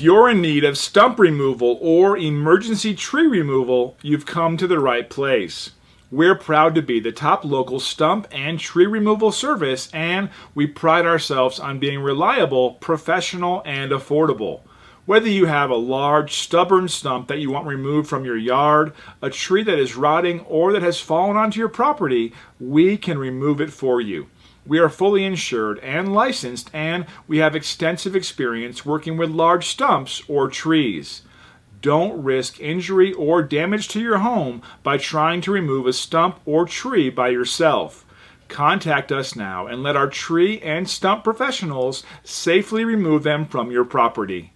If you're in need of stump removal or emergency tree removal, you've come to the right place. We're proud to be the top local stump and tree removal service, and we pride ourselves on being reliable, professional, and affordable. Whether you have a large, stubborn stump that you want removed from your yard, a tree that is rotting, or that has fallen onto your property, we can remove it for you. We are fully insured and licensed, and we have extensive experience working with large stumps or trees. Don't risk injury or damage to your home by trying to remove a stump or tree by yourself. Contact us now and let our tree and stump professionals safely remove them from your property.